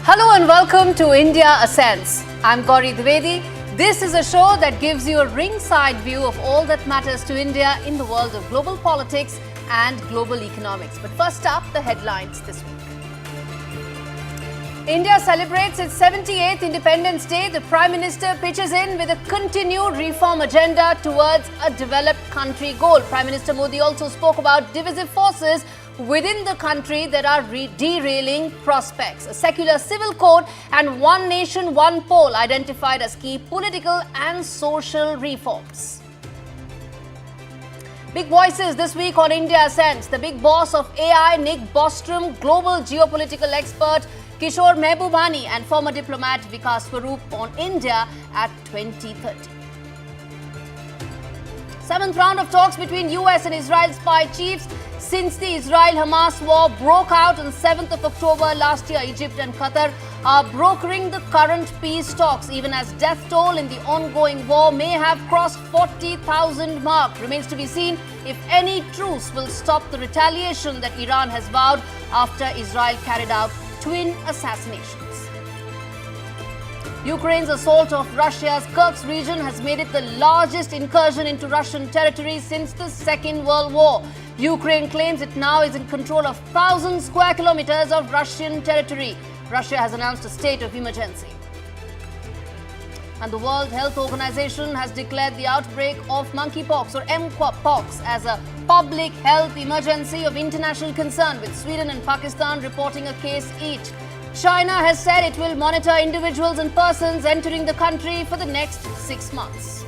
Hello and welcome to India Ascends. I'm Gauri Dwivedi. This is a show that gives you a ringside view of all that matters to India in the world of global politics and global economics. But first up, the headlines this week. India celebrates its 78th Independence Day. The Prime Minister pitches in with a continued reform agenda towards a developed country goal. Prime Minister Modi also spoke about divisive forces within the country that are derailing prospects. A secular civil code and one nation, one poll identified as key political and social reforms. Big voices this week on India Ascends. The big boss of AI, Nick Bostrom, global geopolitical expert Kishore Mahbubani and former diplomat Vikas Swarup on India at 2030. Seventh round of talks between US and Israel spy chiefs since the Israel-Hamas war broke out on 7th of October last year. Egypt and Qatar are brokering the current peace talks, even as death toll in the ongoing war may have crossed 40,000 mark. Remains to be seen if any truce will stop the retaliation that Iran has vowed after Israel carried out twin assassinations. Ukraine's assault of Russia's Kursk region has made it the largest incursion into Russian territory since the Second World War. Ukraine claims it now is in control of 1,000 square kilometers of Russian territory. Russia has announced a state of emergency. And the World Health Organization has declared the outbreak of monkeypox or Mpox as a public health emergency of international concern, with Sweden and Pakistan reporting a case each. China has said it will monitor individuals and persons entering the country for the next 6 months.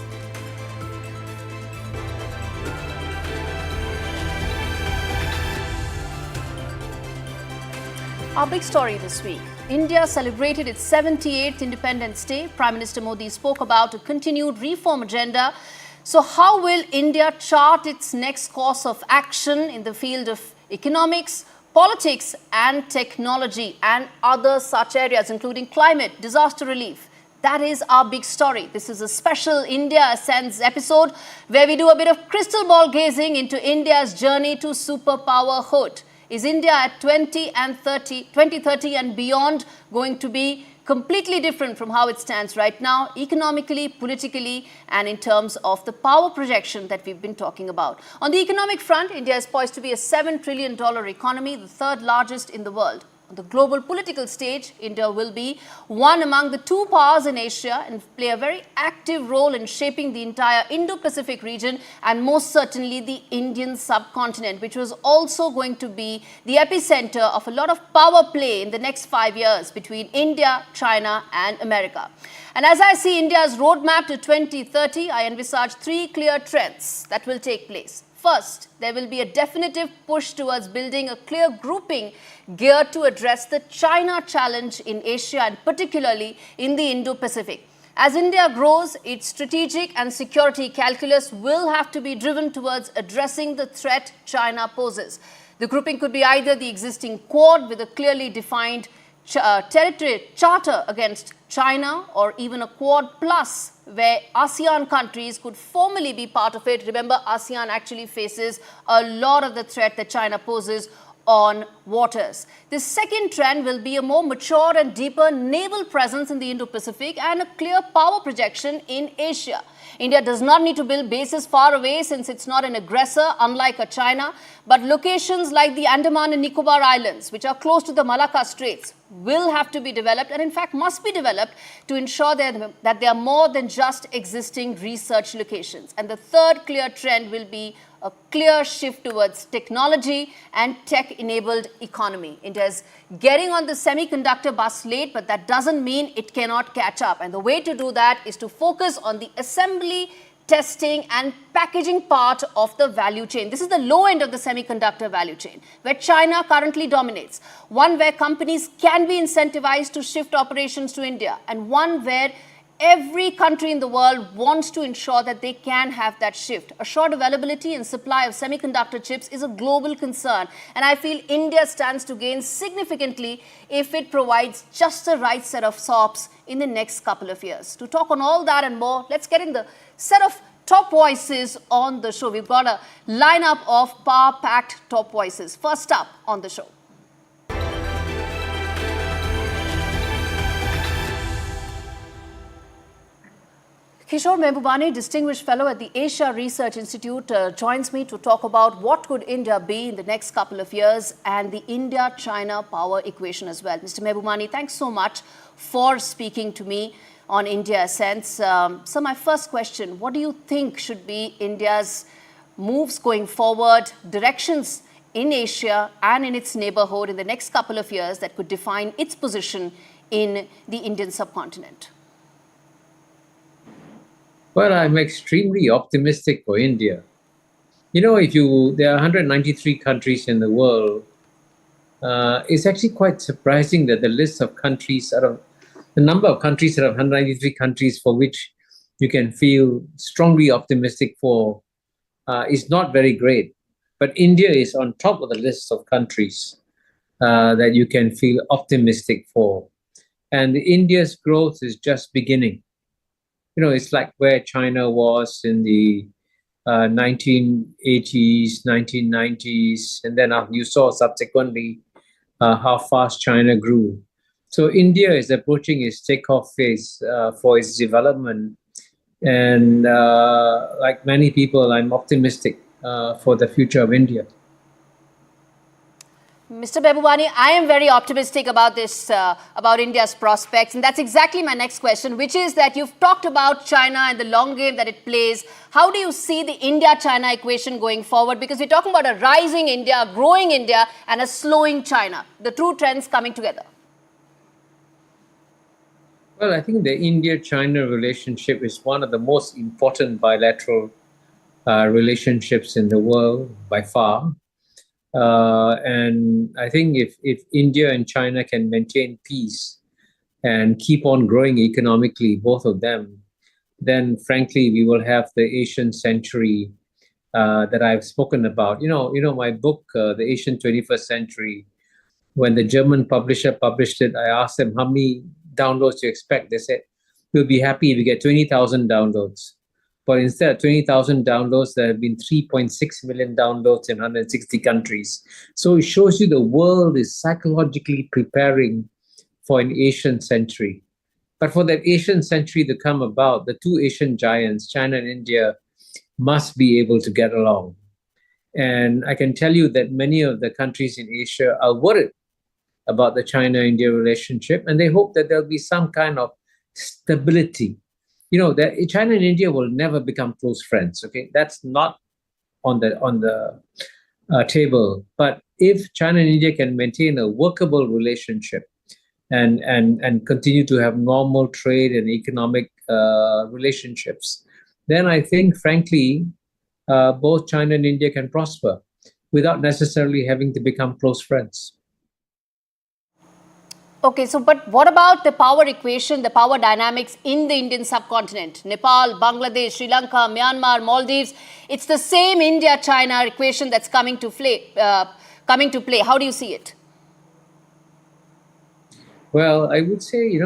Our big story this week. India celebrated its 78th Independence Day. Prime Minister Modi spoke about a continued reform agenda. So how will India chart its next course of action in the field of economics, politics and technology and other such areas, including climate, disaster relief? That is our big story. This is a special India Ascends episode where we do a bit of crystal ball gazing into India's journey to superpowerhood. Is India at 2030 and beyond going to be completely different from how it stands right now, economically, politically, and in terms of the power projection that we've been talking about? On the economic front, India is poised to be a $7 trillion economy, the third largest in the world. On the global political stage, India will be one among the two powers in Asia and play a very active role in shaping the entire Indo-Pacific region and most certainly the Indian subcontinent, which was also going to be the epicenter of a lot of power play in the next 5 years between India, China and America. And as I see India's roadmap to 2030, I envisage three clear trends that will take place. First, there will be a definitive push towards building a clear grouping geared to address the China challenge in Asia and particularly in the Indo-Pacific. As India grows, its strategic and security calculus will have to be driven towards addressing the threat China poses. The grouping could be either the existing Quad with a clearly defined territory charter against China, or even a Quad Plus where ASEAN countries could formally be part of it. Remember, ASEAN actually faces a lot of the threat that China poses on waters. The second trend will be a more mature and deeper naval presence in the Indo-Pacific and a clear power projection in Asia. India does not need to build bases far away since it's not an aggressor, unlike a China, but locations like the Andaman and Nicobar Islands, which are close to the Malacca Straits, will have to be developed and in fact must be developed to ensure that they are more than just existing research locations. And the third clear trend will be a clear shift towards technology and tech-enabled economy. India is getting on the semiconductor bus late, but that doesn't mean it cannot catch up. And the way to do that is to focus on the assembly, testing and packaging part of the value chain. This is the low end of the semiconductor value chain, where China currently dominates. One where companies can be incentivized to shift operations to India, and one where every country in the world wants to ensure that they can have that shift. Assured availability and supply of semiconductor chips is a global concern, and I feel India stands to gain significantly if it provides just the right set of SOPs in the next couple of years. To talk on all that and more, let's get in the set of top voices on the show. We've got a lineup of power-packed top voices. First up on the show. Kishore Mahbubani, Distinguished Fellow at the Asia Research Institute, joins me to talk about what could India be in the next couple of years and the India-China power equation as well. Mr. Mahbubani, thanks so much for speaking to me on India Sense. So my first question, what do you think should be India's moves going forward, directions in Asia and in its neighborhood in the next couple of years that could define its position in the Indian subcontinent? Well, I'm extremely optimistic for India. You know, there are 193 countries in the world. It's actually quite surprising that the list of countries the number of countries out of 193 countries for which you can feel strongly optimistic for is not very great. But India is on top of the list of countries that you can feel optimistic for. And India's growth is just beginning. You know, it's like where China was in the 1980s, 1990s, and then you saw subsequently how fast China grew. So India is approaching its takeoff phase for its development. And like many people, I'm optimistic for the future of India. Mr. Mahbubani, I am very optimistic about this, about India's prospects. And that's exactly my next question, which is that you've talked about China and the long game that it plays. How do you see the India-China equation going forward? Because we're talking about a rising India, a growing India, and a slowing China. The two trends coming together. Well, I think the India-China relationship is one of the most important bilateral relationships in the world by far. And I think if India and China can maintain peace and keep on growing economically, both of them, then frankly, we will have the Asian century that I've spoken about. You know, my book, The Asian 21st Century, when the German publisher published it, I asked them how many downloads you expect. They said, we'll be happy if we get 20,000 downloads. But instead of 20,000 downloads, there have been 3.6 million downloads in 160 countries. So it shows you the world is psychologically preparing for an Asian century. But for that Asian century to come about, the two Asian giants, China and India, must be able to get along. And I can tell you that many of the countries in Asia are worried about the China-India relationship, and they hope that there'll be some kind of stability. You know, that China and India will never become close friends. Okay, that's not on the table. But if China and India can maintain a workable relationship and continue to have normal trade and economic relationships, then I think, frankly, both China and India can prosper without necessarily having to become close friends. Okay, so but what about the power equation, the power dynamics in the Indian subcontinent? Nepal, Bangladesh, Sri Lanka, Myanmar, Maldives. It's the same India-China equation that's coming to play. How do you see it? Well, I would say,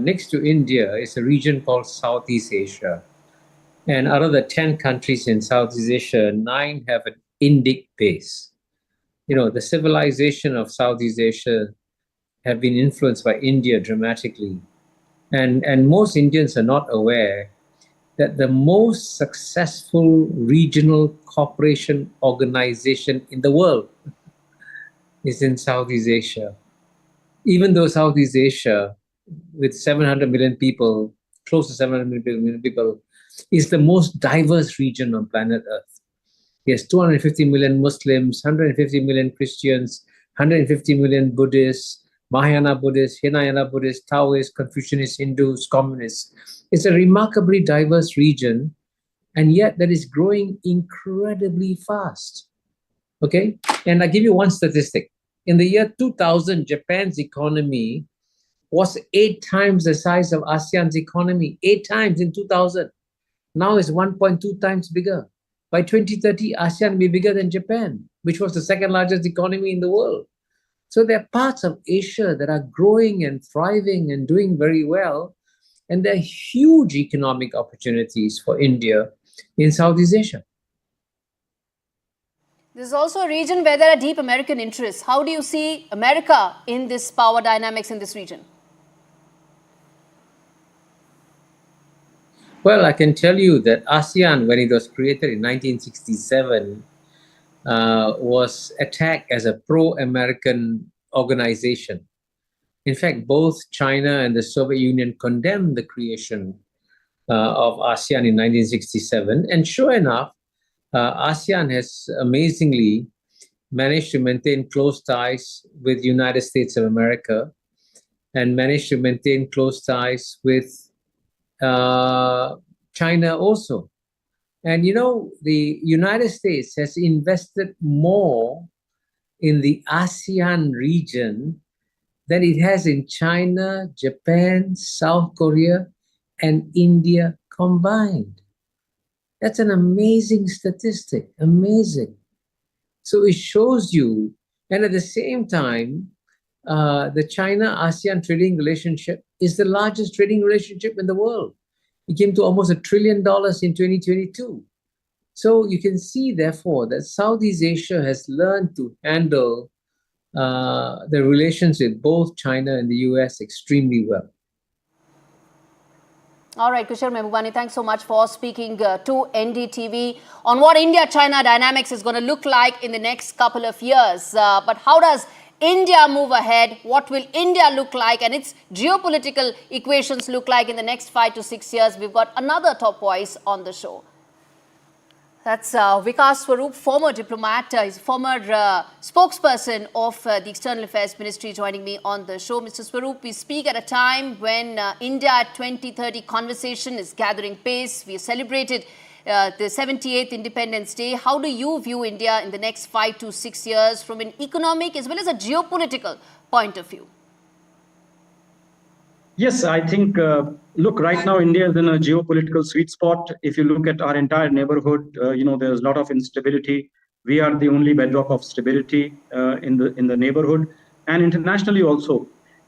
next to India is a region called Southeast Asia. And out of the 10 countries in Southeast Asia, 9 have an Indic base. You know, the civilization of Southeast Asia have been influenced by India dramatically. And most Indians are not aware that the most successful regional cooperation organization in the world is in Southeast Asia. Even though Southeast Asia, with 700 million people, close to 700 million people, is the most diverse region on planet Earth. Yes, 250 million Muslims, 150 million Christians, 150 million Buddhists, Mahayana Buddhists, Hinayana Buddhists, Taoists, Confucianists, Hindus, communists. It's a remarkably diverse region, and yet that is growing incredibly fast. Okay? And I'll give you one statistic. In the year 2000, Japan's economy was 8 times the size of ASEAN's economy. 8 times in 2000. Now it's 1.2 times bigger. By 2030, ASEAN will be bigger than Japan, which was the second largest economy in the world. So there are parts of Asia that are growing and thriving and doing very well. And there are huge economic opportunities for India in Southeast Asia. There's also a region where there are deep American interests. How do you see America in this power dynamics in this region? Well, I can tell you that ASEAN, when it was created in 1967, was attacked as a pro-American organization. In fact, both China and the Soviet Union condemned the creation of ASEAN in 1967. And sure enough, ASEAN has amazingly managed to maintain close ties with the United States of America and managed to maintain close ties with uh, China also. And you know, the United States has invested more in the ASEAN region than it has in China, Japan, South Korea, and India combined. That's an amazing statistic. Amazing. So it shows you, and at the same time, the China ASEAN trading relationship is the largest trading relationship in the world. It came to almost $1 trillion in 2022. So you can see, therefore, that Southeast Asia has learned to handle the relations with both China and the US extremely well. All right, Kishore Mahbubani, thanks so much for speaking to NDTV on what India-China dynamics is going to look like in the next couple of years. But how does India move ahead? What will India look like and its geopolitical equations look like in the next 5 to 6 years? We've got another top voice on the show. That's Vikas Swarup, former diplomat. He's former spokesperson of the External Affairs Ministry, joining me on the show. Mr. Swarup, we speak at a time when India at 2030 conversation is gathering pace. We have celebrated the 78th Independence Day. How do you view India in the next 5 to 6 years from an economic as well as a geopolitical point of view? Yes, I think, look, right now India is in a geopolitical sweet spot. If you look at our entire neighborhood, there's a lot of instability. We are the only bedrock of stability in the neighborhood. And internationally also,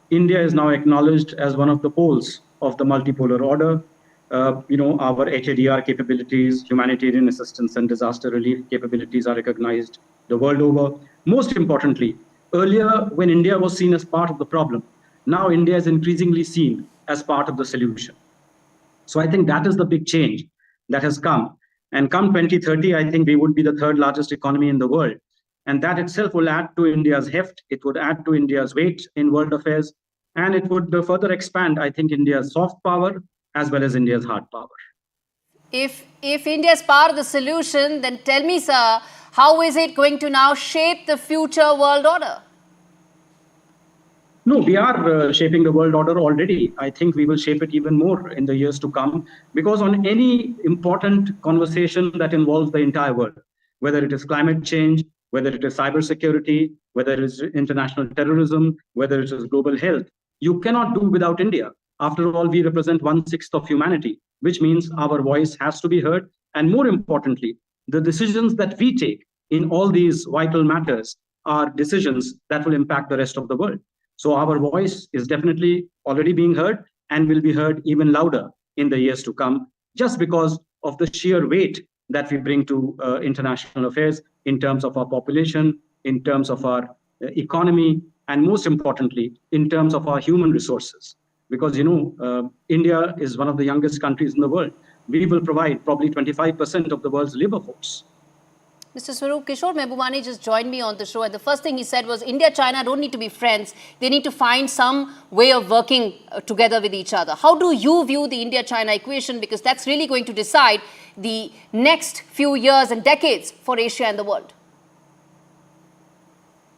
India is now acknowledged as one of the poles of the multipolar order. Our HADR capabilities, humanitarian assistance and disaster relief capabilities are recognized the world over. Most importantly, earlier when India was seen as part of the problem, now India is increasingly seen as part of the solution. So I think that is the big change that has come. And come 2030, I think we would be the third largest economy in the world. And that itself will add to India's heft. It would add to India's weight in world affairs. And it would further expand, I think, India's soft power as well as India's hard power. If India is part of the solution, then tell me, sir, how is it going to now shape the future world order? No, we are shaping the world order already. I think we will shape it even more in the years to come, because on any important conversation that involves the entire world, whether it is climate change, whether it is cybersecurity, whether it is international terrorism, whether it is global health, you cannot do without India. After all, we represent 1/6 of humanity, which means our voice has to be heard. And more importantly, the decisions that we take in all these vital matters are decisions that will impact the rest of the world. So our voice is definitely already being heard and will be heard even louder in the years to come, just because of the sheer weight that we bring to international affairs in terms of our population, in terms of our economy, and most importantly, in terms of our human resources. Because, India is one of the youngest countries in the world. We will provide probably 25% of the world's labor force. Mr. Swarup, Kishore Mahbubani just joined me on the show, and the first thing he said was India-China don't need to be friends. They need to find some way of working together with each other. How do you view the India-China equation? Because that's really going to decide the next few years and decades for Asia and the world.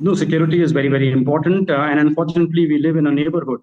No, security is very, very important. And unfortunately, we live in a neighborhood,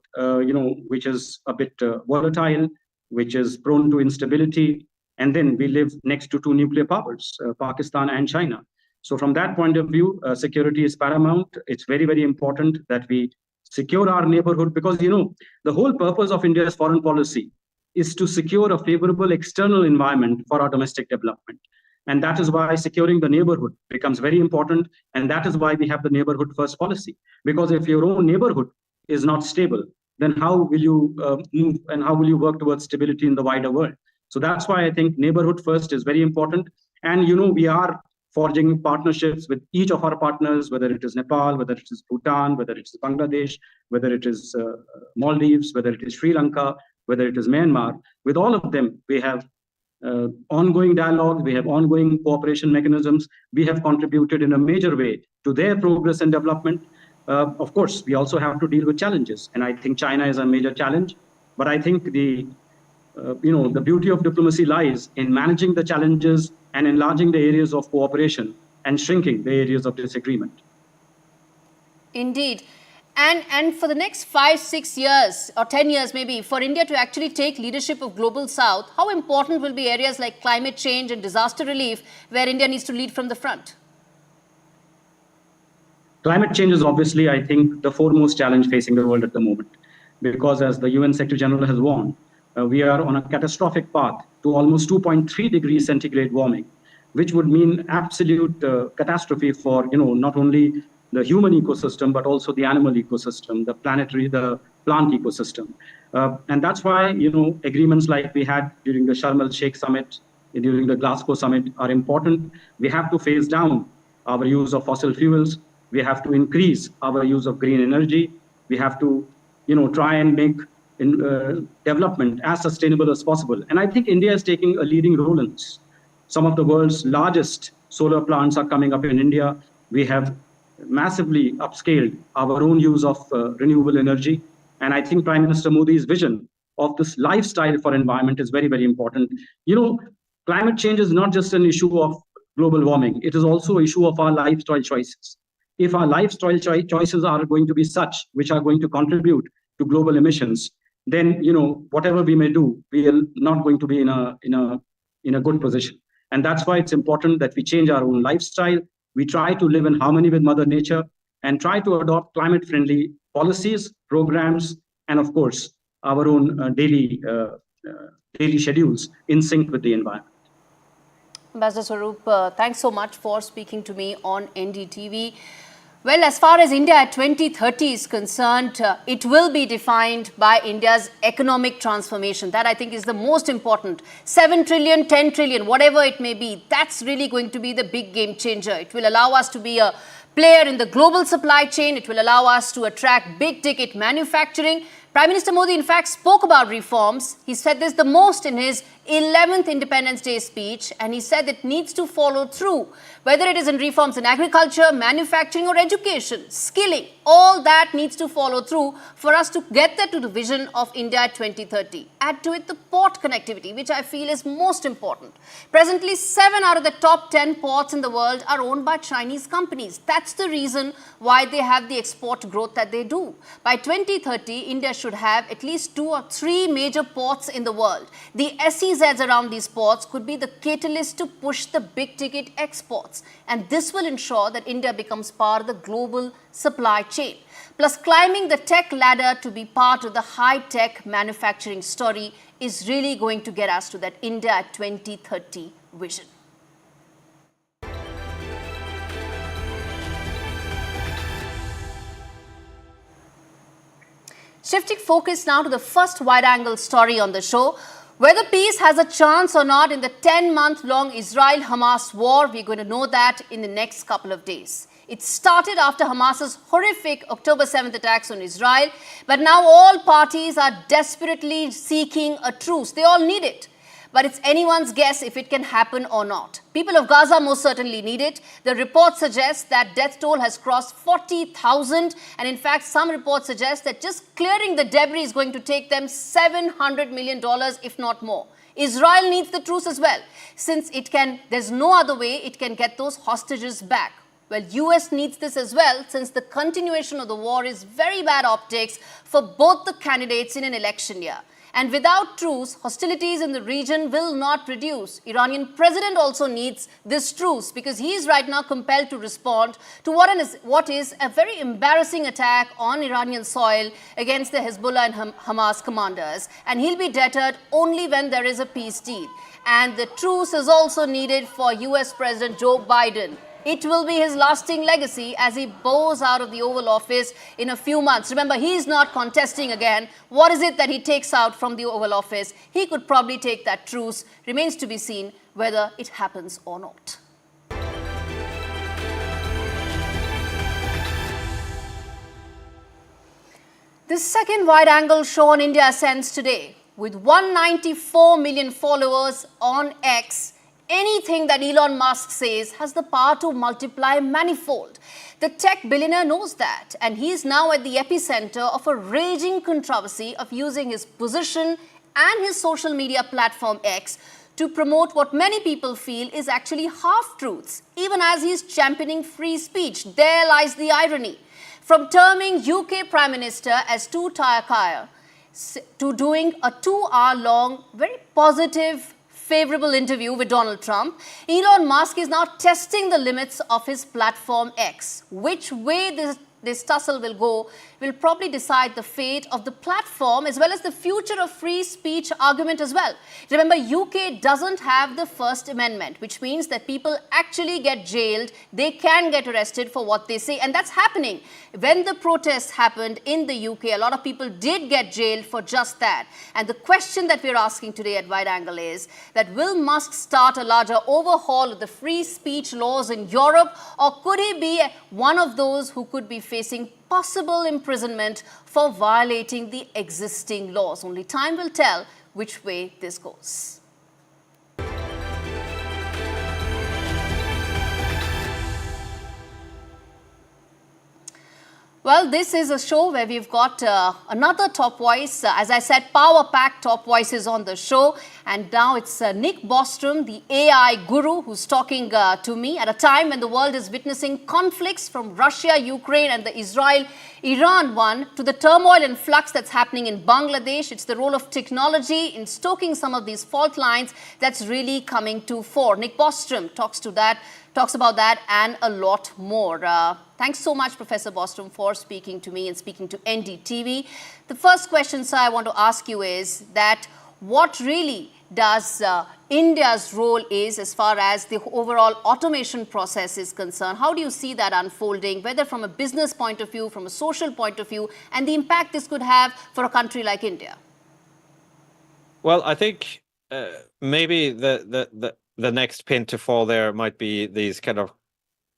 which is a bit volatile, which is prone to instability. And then we live next to two nuclear powers, Pakistan and China. So from that point of view, security is paramount. It's very, very important that we secure our neighborhood, because, the whole purpose of India's foreign policy is to secure a favorable external environment for our domestic development. And that is why securing the neighborhood becomes very important. And that is why we have the neighborhood first policy. Because if your own neighborhood is not stable, then how will you move and how will you work towards stability in the wider world? So that's why I think neighborhood first is very important. And, we are forging partnerships with each of our partners, whether it is Nepal, whether it is Bhutan, whether it is Bangladesh, whether it is Maldives, whether it is Sri Lanka, whether it is Myanmar. With all of them, we have ongoing dialogue, we have ongoing cooperation mechanisms. We have contributed in a major way to their progress and development. Of course, we also have to deal with challenges, and I think China is a major challenge. But I think the beauty of diplomacy lies in managing the challenges and enlarging the areas of cooperation and shrinking the areas of disagreement. Indeed. And for the next 5, 6 years or 10 years maybe, for India to actually take leadership of Global South, how important will be areas like climate change and disaster relief where India needs to lead from the front? Climate change is obviously, I think, the foremost challenge facing the world at the moment, because as the UN Secretary General has warned, we are on a catastrophic path to almost 2.3 degrees centigrade warming, which would mean absolute catastrophe for not only the human ecosystem, but also the animal ecosystem, the plant ecosystem. And that's why, agreements like we had during the Sharm el-Sheikh summit, during the Glasgow summit are important. We have to phase down our use of fossil fuels. We have to increase our use of green energy. We have to, try and make development as sustainable as possible. And I think India is taking a leading role in this. Some of the world's largest solar plants are coming up in India. We have massively upscaled our own use of renewable energy. And I think Prime Minister Modi's vision of this lifestyle for environment is very, very important. Climate change is not just an issue of global warming. It is also an issue of our lifestyle choices. If our lifestyle choices are going to be such, which are going to contribute to global emissions, then, whatever we may do, we are not going to be in a good position. And that's why it's important that we change our own lifestyle. We try to live in harmony with Mother Nature and try to adopt climate-friendly policies, programs, and of course, our own daily schedules in sync with the environment. Ambassador Swarup, thanks so much for speaking to me on NDTV. Well, as far as India at 2030 is concerned, it will be defined by India's economic transformation. That, I think, is the most important. 7 trillion, 10 trillion, whatever it may be, that's really going to be the big game changer. It will allow us to be a player in the global supply chain. It will allow us to attract big-ticket manufacturing. Prime Minister Modi, in fact, spoke about reforms. He said this the most in his 11th Independence Day speech, and he said it needs to follow through, whether it is in reforms in agriculture, manufacturing or education, skilling, all that needs to follow through for us to get there to the vision of India at 2030. Add to it the port connectivity, which I feel is most important. Presently, 7 out of the top 10 ports in the world are owned by Chinese companies. That's the reason why they have the export growth that they do. By 2030, India should have at least 2 or 3 major ports in the world. The SEZs around these ports could be the catalyst to push the big-ticket exports. And this will ensure that India becomes part of the global supply chain. Plus, climbing the tech ladder to be part of the high-tech manufacturing story is really going to get us to that India at 2030 vision. Shifting focus now to the first wide-angle story on the show. Whether peace has a chance or not in the 10-month-long Israel-Hamas war, we're going to know that in the next couple of days. It started after Hamas's horrific October 7th attacks on Israel, but now all parties are desperately seeking a truce. They all need it. But it's anyone's guess if it can happen or not. People of Gaza most certainly need it. The report suggests that death toll has crossed 40,000. And in fact, some reports suggest that just clearing the debris is going to take them $700 million, if not more. Israel needs the truce as well, since there's no other way it can get those hostages back. Well, US needs this as well, since the continuation of the war is very bad optics for both the candidates in an election year. And without truce, hostilities in the region will not reduce. Iranian president also needs this truce because he is right now compelled to respond to what is a very embarrassing attack on Iranian soil against the Hezbollah and Hamas commanders. And he'll be deterred only when there is a peace deal. And the truce is also needed for US President Joe Biden. It will be his lasting legacy as he bows out of the Oval Office in a few months. Remember, he is not contesting again. What is it that he takes out from the Oval Office? He could probably take that truce. Remains to be seen whether it happens or not. The second wide-angle show on India Ascends today. with 194 million followers on X, anything that Elon Musk says has the power to multiply manifold. The tech billionaire knows that, and he's now at the epicenter of a raging controversy of using his position and his social media platform X to promote what many people feel is actually half-truths, even as he's championing free speech. There lies the irony. From terming UK Prime Minister as too tired to doing a 2-hour-long, very positive, favorable interview with Donald Trump, Elon Musk is now testing the limits of his platform X. Which way this tussle will go will probably decide the fate of the platform as well as the future of free speech argument as well. Remember, UK doesn't have the First Amendment, which means that people actually get jailed. They can get arrested for what they say. And that's happening. When the protests happened in the UK, a lot of people did get jailed for just that. And the question that we're asking today at Wide Angle is that will Musk start a larger overhaul of the free speech laws in Europe, or could he be one of those who could be facing possible imprisonment for violating the existing laws? Only time will tell which way this goes. Well, this is a show where we've got another top voice. As I said, power-packed top voices on the show. And now it's Nick Bostrom, the AI guru, who's talking to me at a time when the world is witnessing conflicts from Russia, Ukraine, and the Israel-Iran one to the turmoil and flux that's happening in Bangladesh. It's the role of technology in stoking some of these fault lines that's really coming to fore. Nick Bostrom talks about that and a lot more. Thanks so much, Professor Bostrom, for speaking to me and speaking to NDTV. The first question, sir, I want to ask you is that what really does India's role is as far as the overall automation process is concerned? How do you see that unfolding, whether from a business point of view, from a social point of view, and the impact this could have for a country like India? Well, I think maybe the next pin to fall there might be these kind of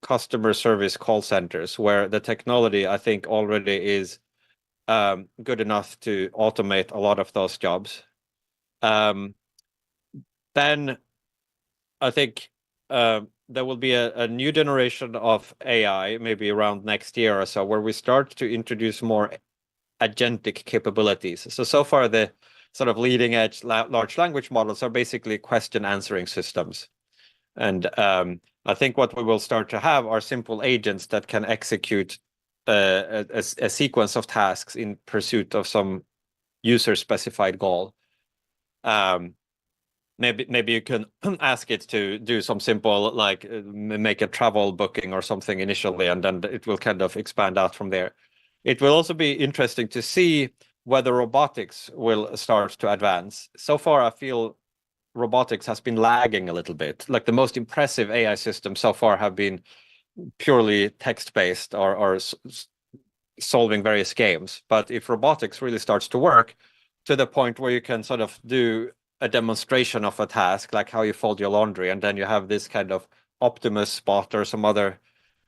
customer service call centers, where the technology, I think, already is good enough to automate a lot of those jobs. Then I think there will be a new generation of AI, maybe around next year or so, where we start to introduce more agentic capabilities. So far, the sort of leading edge large language models are basically question answering systems. And I think what we will start to have are simple agents that can execute a sequence of tasks in pursuit of some user specified goal. Maybe you can ask it to do some simple, like make a travel booking or something initially, and then it will kind of expand out from there. It will also be interesting to see whether robotics will start to advance. So far, I feel robotics has been lagging a little bit. Like the most impressive AI systems so far have been purely text-based or solving various games. But if robotics really starts to work to the point where you can sort of do a demonstration of a task, like how you fold your laundry, and then you have this kind of Optimus bot or some other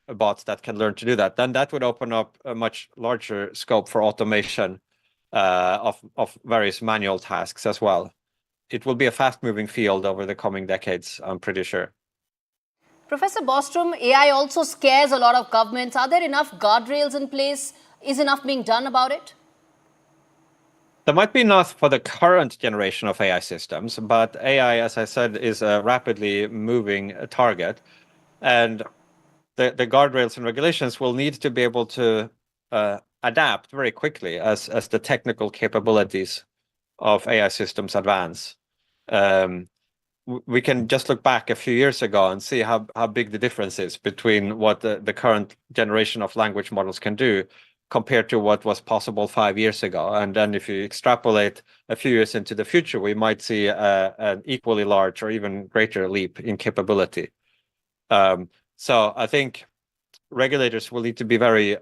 bots that can learn to do that, then that would open up a much larger scope for automation of various manual tasks as well. It will be a fast-moving field over the coming decades, I'm pretty sure. Professor Bostrom, AI also scares a lot of governments. Are there enough guardrails in place? Is enough being done about it? There might be enough for the current generation of AI systems, but AI, as I said, is a rapidly moving target. And the guardrails and regulations will need to be able to adapt very quickly as the technical capabilities of AI systems advance. We can just look back a few years ago and see how big the difference is between what the current generation of language models can do compared to what was possible 5 years ago. And then if you extrapolate a few years into the future, we might see an equally large or even greater leap in capability. So I think regulators will need to be very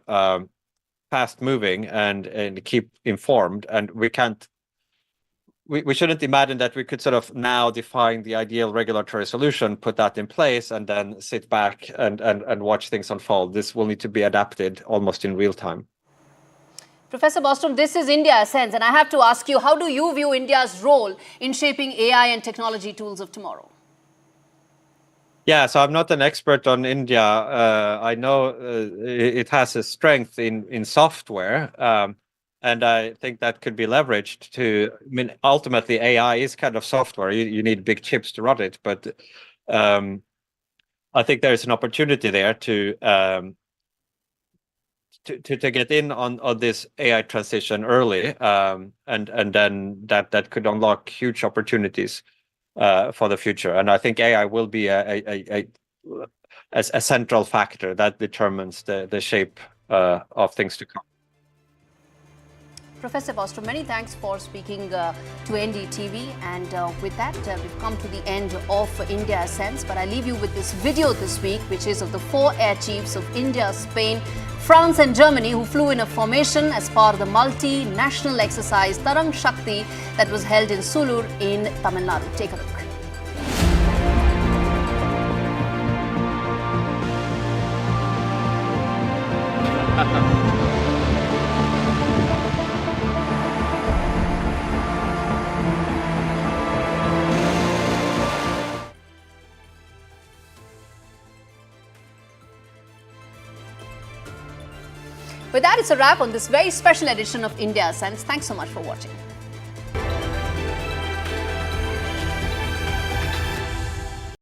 fast moving and keep informed, and we shouldn't imagine that we could sort of now define the ideal regulatory solution, put that in place, and then sit back and watch things unfold. This will need to be adapted almost in real time. Professor Bostrom, this is India Ascends, and I have to ask you, how do you view India's role in shaping AI and technology tools of tomorrow? Yeah, so I'm not an expert on India. I know it has a strength in software, and I think that could be leveraged to. I mean, ultimately, AI is kind of software. You need big chips to run it, but I think there is an opportunity there to get in on this AI transition early, and then that could unlock huge opportunities for the future. And I think AI will be a central factor that determines the shape of things to come. Professor Bostrom, many thanks for speaking to NDTV. And with that, we've come to the end of India Ascends. But I leave you with this video this week, which is of the 4 air chiefs of India, Spain, France and Germany who flew in a formation as part of the multinational exercise Tarang Shakti that was held in Sulur in Tamil Nadu. Take a look. With that, it's a wrap on this very special edition of India Ascends. Thanks so much for watching.